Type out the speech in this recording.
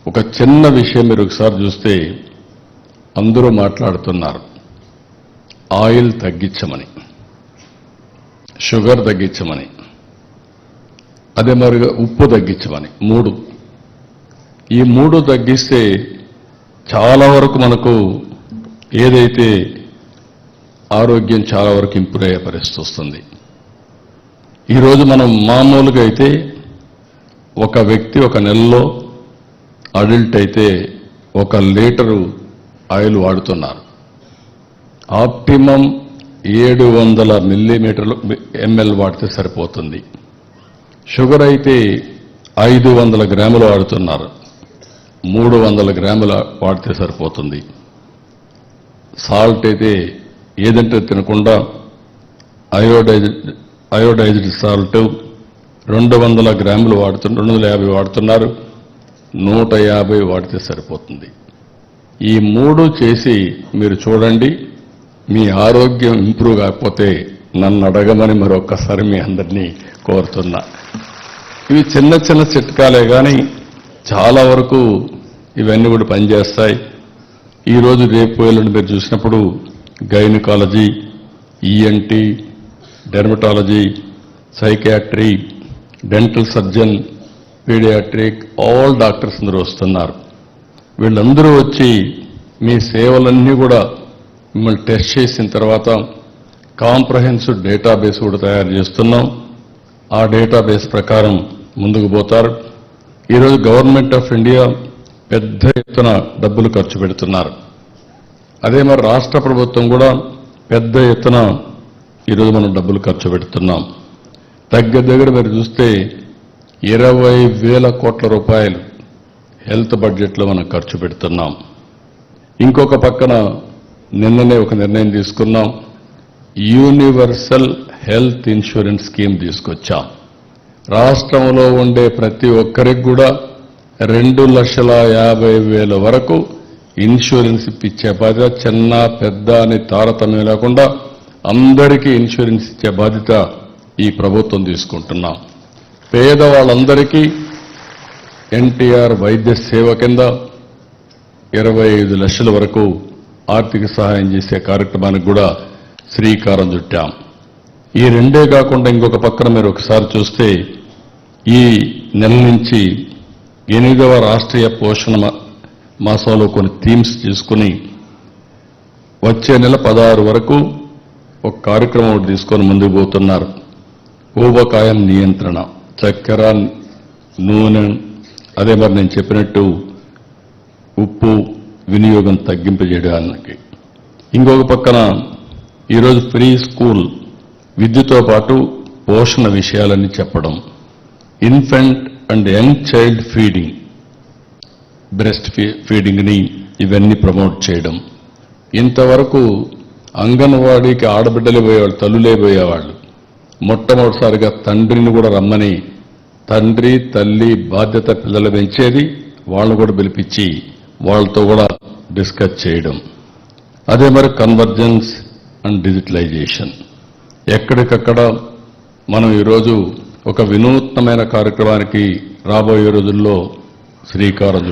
ఒక చిన్న విషయం మీరు ఒకసారి చూస్తే అందరూ మాట్లాడుతున్నారు. ఆయిల్ తగ్గించమని, షుగర్ తగ్గించమని, అదే మరిగా ఉప్పు తగ్గించమని. ఈ మూడు తగ్గిస్తే చాలా వరకు మనకు ఏదైతే ఆరోగ్యం చాలా వరకు ఇంప్రూవ్ అయ్యే పరిస్థితి వస్తుంది. ఈరోజు మనం మామూలుగా అయితే ఒక వ్యక్తి ఒక నెలలో అడల్ట్ అయితే 1 లీటరు ఆయిల్ వాడుతున్నారు. ఆప్టిమం 700 మిల్లీమీటర్లు ఎంఎల్ వాడితే సరిపోతుంది. షుగర్ అయితే 500 గ్రాములు వాడుతున్నారు. 300 గ్రాముల వాడితే సరిపోతుంది. సాల్ట్ అయితే ఏదంటే తినకుండా అయోడైజ్డ్ సాల్ట్ 200 గ్రాములు 250 వాడుతున్నారు. 150 వాడితే సరిపోతుంది. ఈ 3 చేసి మీరు చూడండి. మీ ఆరోగ్యం ఇంప్రూవ్ కాకపోతే నన్ను అడగమని మరొక్కసారి మీ అందరినీ కోరుతున్నా. ఇవి చిన్న చిన్న చిట్కాలే కానీ చాలా వరకు ఇవన్నీ కూడా పనిచేస్తాయి. ఈరోజు రేపు ఎల్లుండి మీరు చూసినప్పుడు gynaecology, ENT, dermatology, psychiatry, dental surgeon, paediatric, all doctors అందరూ వస్తున్నారు. వీళ్ళందరూ వచ్చి మీ సేవలన్నీ కూడా మిమ్మల్ని టెస్ట్ చేసిన తర్వాత కాంప్రహెన్సివ్ డేటాబేస్ కూడా తయారు చేస్తున్నాం. ఆ డేటాబేస్ ప్రకారం ముందుకు పోతారు. ఈరోజు గవర్నమెంట్ ఆఫ్ ఇండియా పెద్ద ఎత్తున డబ్బులు ఖర్చు పెడుతున్నారు. అదే మరి రాష్ట్ర ప్రభుత్వం కూడా పెద్ద ఎత్తున ఈరోజు మనం డబ్బులు ఖర్చు పెడుతున్నాం. దగ్గర మీరు చూస్తే 20,000 కోట్ల రూపాయలు హెల్త్ బడ్జెట్లో మనం ఖర్చు పెడుతున్నాం. ఇంకొక పక్కన నిన్ననే ఒక నిర్ణయం తీసుకున్నాం. యూనివర్సల్ హెల్త్ ఇన్సూరెన్స్ స్కీమ్ తీసుకొచ్చాం. రాష్ట్రంలో ఉండే ప్రతి ఒక్కరికి కూడా 2,50,000 వరకు ఇన్సూరెన్స్ ఇప్పించే బాధ్యత, చిన్న పెద్ద అని తారతమ్యం లేకుండా అందరికీ ఇన్సూరెన్స్ ఇచ్చే బాధ్యత ఈ ప్రభుత్వం తీసుకుంటున్నాం. పేదవాళ్ళందరికీ ఎన్టీఆర్ వైద్య సేవ కింద 25 లక్షల వరకు ఆర్థిక సహాయం చేసే కార్యక్రమానికి కూడా శ్రీకారం చుట్టాం. ఈ రెండే కాకుండా ఇంకొక పక్కన మీరు ఒకసారి చూస్తే ఈ నెల నుంచి 8వ రాష్ట్రీయ పోషణ మాసంలో కొన్ని థీమ్స్ తీసుకుని వచ్చే నెల 16 వరకు ఒక కార్యక్రమం తీసుకొని ముందుకు పోతున్నారు. ఊబకాయం నియంత్రణ, చక్కెర, నూనె, అదే మరి నేను చెప్పినట్టు ఉప్పు వినియోగం తగ్గింపజేయడానికి. ఇంకొక పక్కన ఈరోజు ఫ్రీ స్కూల్ విద్యతో పాటు పోషణ విషయాలన్నీ చెప్పడం, infant and young child feeding, breast ఫీడింగ్ని ఇవన్నీ ప్రమోట్ చేయడం. ఇంతవరకు అంగన్వాడీకి ఆడబిడ్డలే పోయేవాళ్ళు, తల్లులే పోయేవాళ్ళు. మొట్టమొదటిసారిగా తండ్రిని కూడా రమ్మని, తండ్రి తల్లి బాధ్యత పిల్లలు పెంచేది, వాళ్ళను కూడా పిలిపించి వాళ్ళతో కూడా డిస్కస్ చేయడం. అదే మరి కన్వర్జెన్స్ అండ్ డిజిటలైజేషన్. ఎక్కడికక్కడ మనం ఈరోజు ఒక వినూత్నమైన కార్యక్రమానికి రాబోయే రోజుల్లో శ్రీకారం